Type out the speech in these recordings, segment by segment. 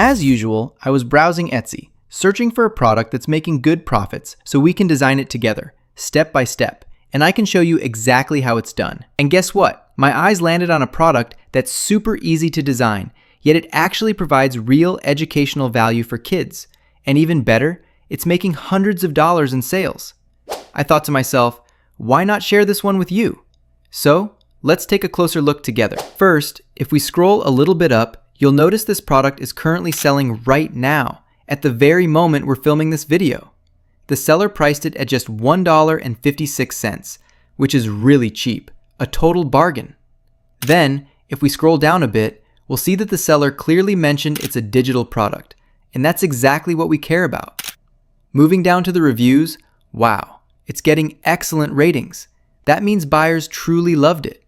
As usual, I was browsing Etsy, searching for a product that's making good profits so we can design it together, step by step, and I can show you exactly how it's done. And guess what? My eyes landed on a product that's super easy to design, yet it actually provides real educational value for kids. And even better, it's making hundreds of dollars in sales. I thought to myself, why not share this one with you? So, let's take a closer look together. First, if we scroll a little bit up, you'll notice this product is currently selling right now, at the very moment we're filming this video. The seller priced it at just $1.56, which is really cheap, a total bargain. Then, if we scroll down a bit, we'll see that the seller clearly mentioned it's a digital product, and that's exactly what we care about. Moving down to the reviews, wow, it's getting excellent ratings. That means buyers truly loved it.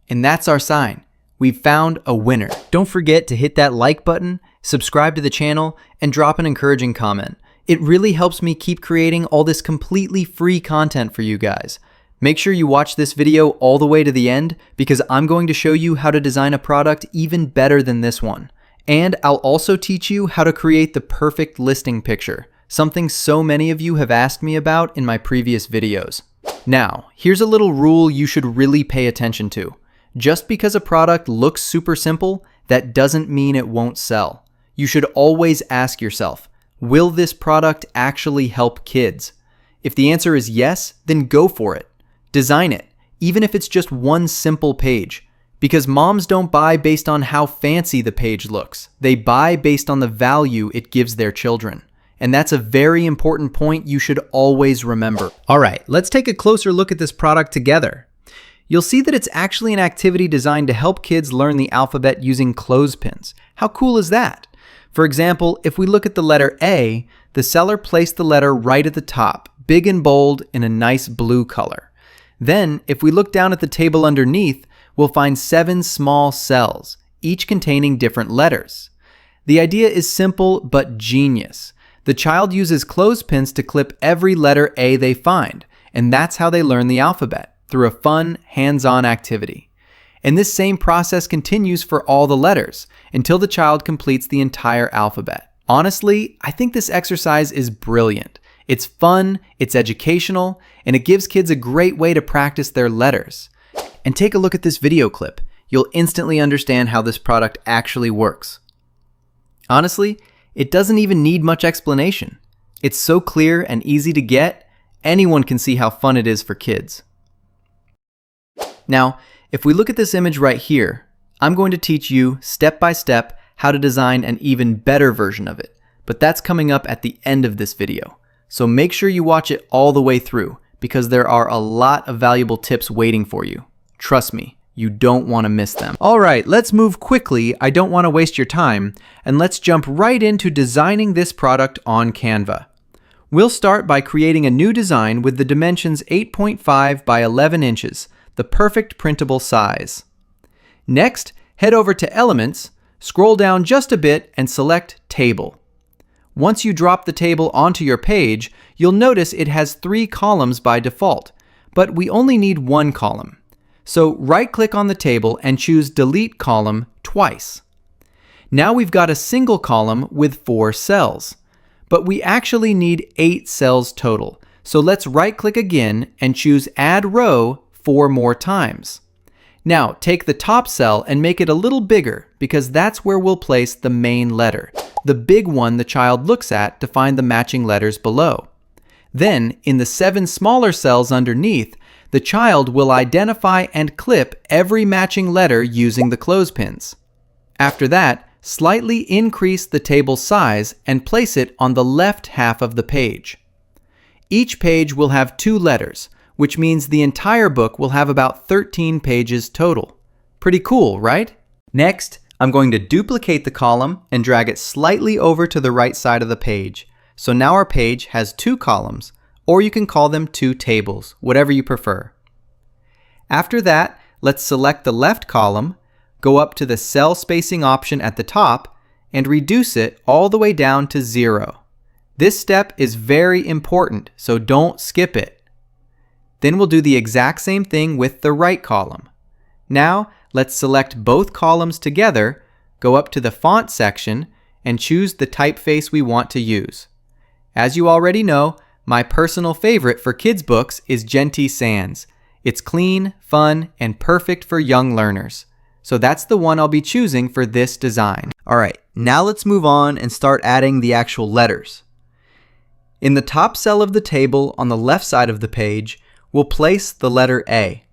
And that's our sign. We've found a winner. Don't forget to hit that like button, subscribe to the channel, and drop an encouraging comment. It really helps me keep creating all this completely free content for you guys. Make sure you watch this video all the way to the end because I'm going to show you how to design a product even better than this one. And I'll also teach you how to create the perfect listing picture, something so many of you have asked me about in my previous videos. Now, here's a little rule you should really pay attention to. Just because a product looks super simple, that doesn't mean it won't sell. You should always ask yourself, will this product actually help kids? If the answer is yes, then go for it. Design it, even if it's just one simple page. Because moms don't buy based on how fancy the page looks. They buy based on the value it gives their children. And that's a very important point you should always remember. All right, let's take a closer look at this product together. You'll see that it's actually an activity designed to help kids learn the alphabet using clothespins. How cool is that? For example, if we look at the letter A, the seller placed the letter right at the top, big and bold in a nice blue color. Then, if we look down at the table underneath, we'll find 7 small cells, each containing different letters. The idea is simple but genius. The child uses clothespins to clip every letter A they find, and that's how they learn the alphabet, through a fun, hands-on activity. And this same process continues for all the letters, until the child completes the entire alphabet. Honestly, I think this exercise is brilliant. It's fun, it's educational, and it gives kids a great way to practice their letters. And take a look at this video clip. You'll instantly understand how this product actually works. Honestly, it doesn't even need much explanation. It's so clear and easy to get, anyone can see how fun it is for kids. Now, if we look at this image right here, I'm going to teach you step by step how to design an even better version of it, but that's coming up at the end of this video. So make sure you watch it all the way through because there are a lot of valuable tips waiting for you. Trust me, you don't want to miss them. All right, let's move quickly. I don't want to waste your time, and let's jump right into designing this product on Canva. We'll start by creating a new design with the dimensions 8.5 by 11 inches, the perfect printable size. Next, head over to Elements, scroll down just a bit, and select Table. Once you drop the table onto your page, you'll notice it has 3 columns by default, but we only need 1 column. So right-click on the table and choose Delete Column twice. Now we've got a single column with 4 cells, but we actually need 8 cells total. So let's right-click again and choose Add Row 4 more times. Now take the top cell and make it a little bigger because that's where we'll place the main letter, the big one the child looks at to find the matching letters below. Then, in the 7 smaller cells underneath, the child will identify and clip every matching letter using the clothespins. After that, slightly increase the table size and place it on the left half of the page. Each page will have 2 letters, which means the entire book will have about 13 pages total. Pretty cool, right? Next, I'm going to duplicate the column and drag it slightly over to the right side of the page. So now our page has 2 columns, or you can call them 2 tables, whatever you prefer. After that, let's select the left column, go up to the cell spacing option at the top, and reduce it all the way down to 0. This step is very important, so don't skip it. Then we'll do the exact same thing with the right column. Now, let's select both columns together, go up to the font section, and choose the typeface we want to use. As you already know, my personal favorite for kids' books is Genty Sans. It's clean, fun, and perfect for young learners. So that's the one I'll be choosing for this design. Alright, now let's move on and start adding the actual letters. In the top cell of the table on the left side of the page, we'll place the letter A.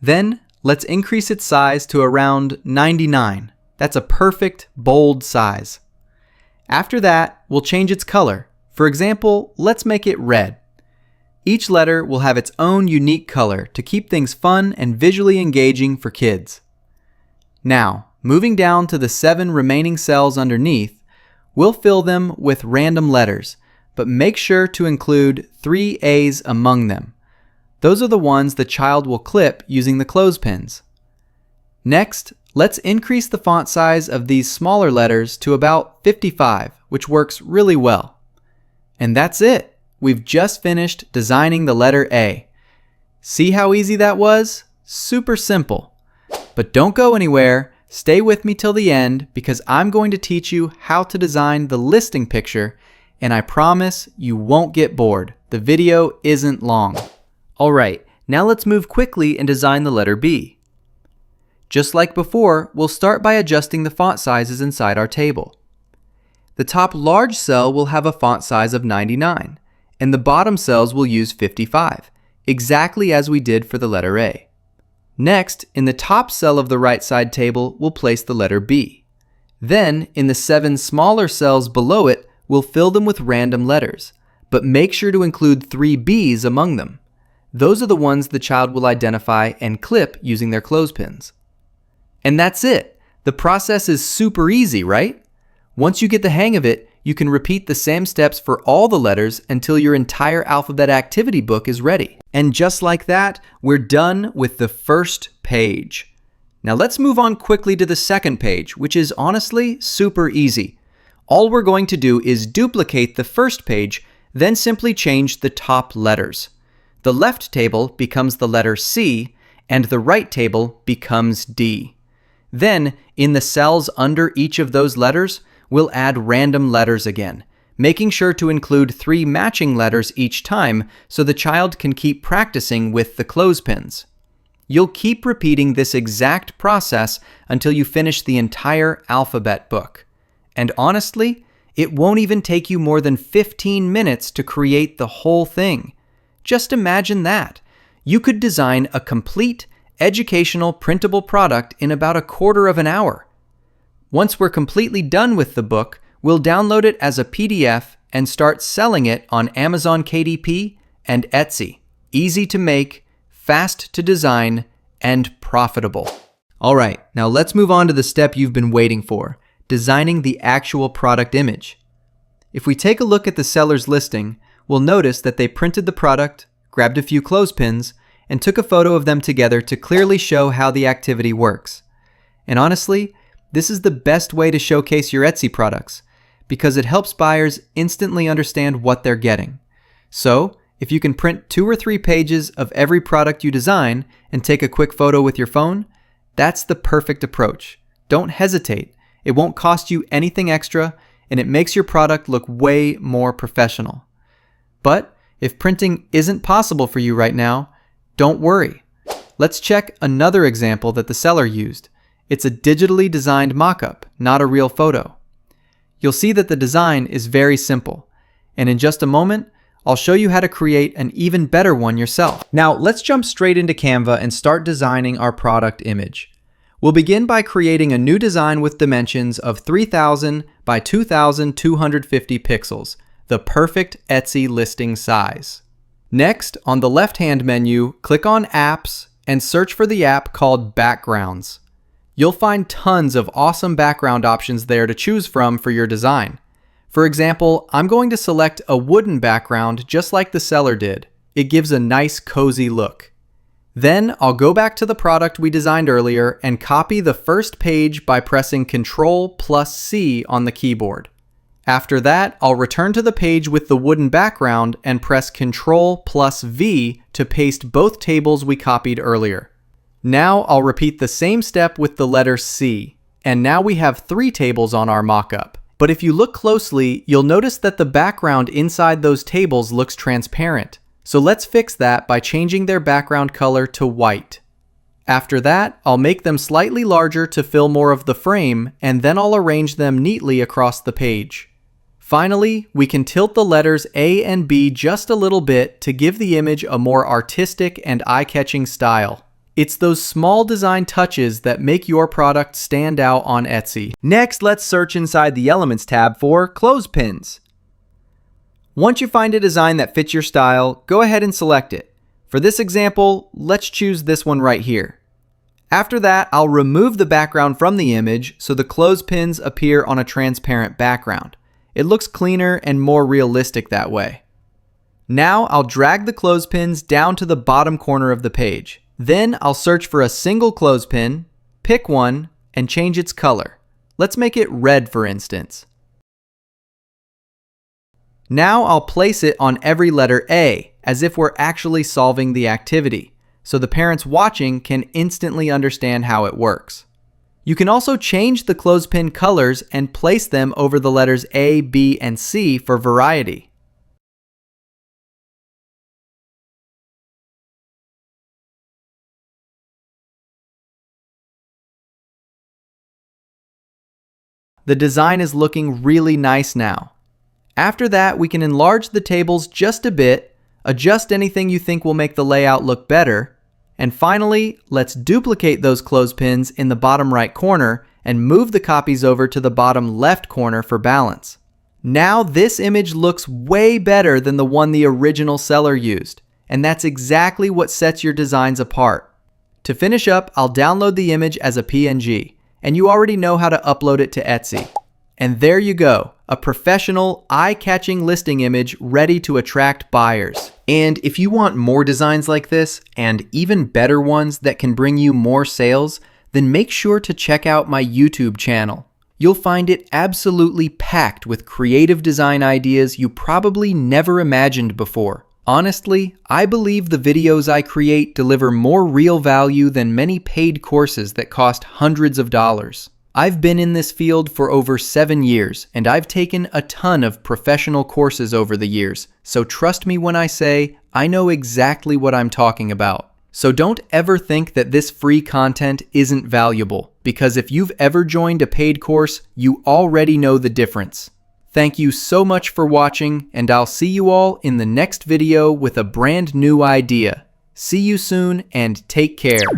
Then, let's increase its size to around 99. That's a perfect, bold size. After that, we'll change its color. For example, let's make it red. Each letter will have its own unique color to keep things fun and visually engaging for kids. Now, moving down to the 7 remaining cells underneath, we'll fill them with random letters, but make sure to include 3 A's among them. Those are the ones the child will clip using the clothespins. Next, let's increase the font size of these smaller letters to about 55, which works really well. And that's it. We've just finished designing the letter A. See how easy that was? Super simple. But don't go anywhere. Stay with me till the end because I'm going to teach you how to design the listing picture, and I promise you won't get bored. The video isn't long. Alright, now let's move quickly and design the letter B. Just like before, we'll start by adjusting the font sizes inside our table. The top large cell will have a font size of 99, and the bottom cells will use 55, exactly as we did for the letter A. Next, in the top cell of the right side table, we'll place the letter B. Then, in the 7 smaller cells below it, we'll fill them with random letters, but make sure to include 3 B's among them. Those are the ones the child will identify and clip using their clothespins. And that's it. The process is super easy, right? Once you get the hang of it, you can repeat the same steps for all the letters until your entire alphabet activity book is ready. And just like that, we're done with the first page. Now let's move on quickly to the second page, which is honestly super easy. All we're going to do is duplicate the first page, then simply change the top letters. The left table becomes the letter C, and the right table becomes D. Then, in the cells under each of those letters, we'll add random letters again, making sure to include 3 matching letters each time so the child can keep practicing with the clothespins. You'll keep repeating this exact process until you finish the entire alphabet book. And honestly, it won't even take you more than 15 minutes to create the whole thing. Just imagine that. You could design a complete, educational printable product in about a quarter of an hour. Once we're completely done with the book, we'll download it as a PDF and start selling it on Amazon KDP and Etsy. Easy to make, fast to design, and profitable. Alright, now let's move on to the step you've been waiting for, designing the actual product image. If we take a look at the seller's listing, we'll notice that they printed the product, grabbed a few clothespins, and took a photo of them together to clearly show how the activity works. And honestly, this is the best way to showcase your Etsy products because it helps buyers instantly understand what they're getting. So, if you can print 2 or 3 pages of every product you design and take a quick photo with your phone, that's the perfect approach. Don't hesitate. It won't cost you anything extra, and it makes your product look way more professional. But if printing isn't possible for you right now, don't worry. Let's check another example that the seller used. It's a digitally designed mockup, not a real photo. You'll see that the design is very simple, and in just a moment, I'll show you how to create an even better one yourself. Now, let's jump straight into Canva and start designing our product image. We'll begin by creating a new design with dimensions of 3000 by 2250 pixels, the perfect Etsy listing size. Next, on the left-hand menu, click on Apps and search for the app called Backgrounds. You'll find tons of awesome background options there to choose from for your design. For example, I'm going to select a wooden background just like the seller did. It gives a nice cozy look. Then I'll go back to the product we designed earlier and copy the first page by pressing Ctrl+C on the keyboard. After that, I'll return to the page with the wooden background and press Ctrl+V to paste both tables we copied earlier. Now I'll repeat the same step with the letter C, and now we have 3 tables on our mockup. But if you look closely, you'll notice that the background inside those tables looks transparent. So let's fix that by changing their background color to white. After that, I'll make them slightly larger to fill more of the frame, and then I'll arrange them neatly across the page. Finally, we can tilt the letters A and B just a little bit to give the image a more artistic and eye-catching style. It's those small design touches that make your product stand out on Etsy. Next, let's search inside the Elements tab for clothespins. Once you find a design that fits your style, go ahead and select it. For this example, let's choose this one right here. After that, I'll remove the background from the image so the clothespins appear on a transparent background. It looks cleaner and more realistic that way. Now I'll drag the clothespins down to the bottom corner of the page. Then I'll search for a single clothespin, pick one, and change its color. Let's make it red, for instance. Now I'll place it on every letter A, as if we're actually solving the activity, so the parents watching can instantly understand how it works. You can also change the clothespin colors and place them over the letters A, B, and C for variety. The design is looking really nice now. After that, we can enlarge the tables just a bit, adjust anything you think will make the layout look better, and finally, let's duplicate those clothespins in the bottom right corner and move the copies over to the bottom left corner for balance. Now this image looks way better than the one the original seller used, and that's exactly what sets your designs apart. To finish up, I'll download the image as a PNG, and you already know how to upload it to Etsy. And there you go, a professional, eye-catching listing image ready to attract buyers. And if you want more designs like this, and even better ones that can bring you more sales, then make sure to check out my YouTube channel. You'll find it absolutely packed with creative design ideas you probably never imagined before. Honestly, I believe the videos I create deliver more real value than many paid courses that cost hundreds of dollars. I've been in this field for over 7 years, and I've taken a ton of professional courses over the years, so trust me when I say I know exactly what I'm talking about. So don't ever think that this free content isn't valuable, because if you've ever joined a paid course, you already know the difference. Thank you so much for watching, and I'll see you all in the next video with a brand new idea. See you soon, and take care.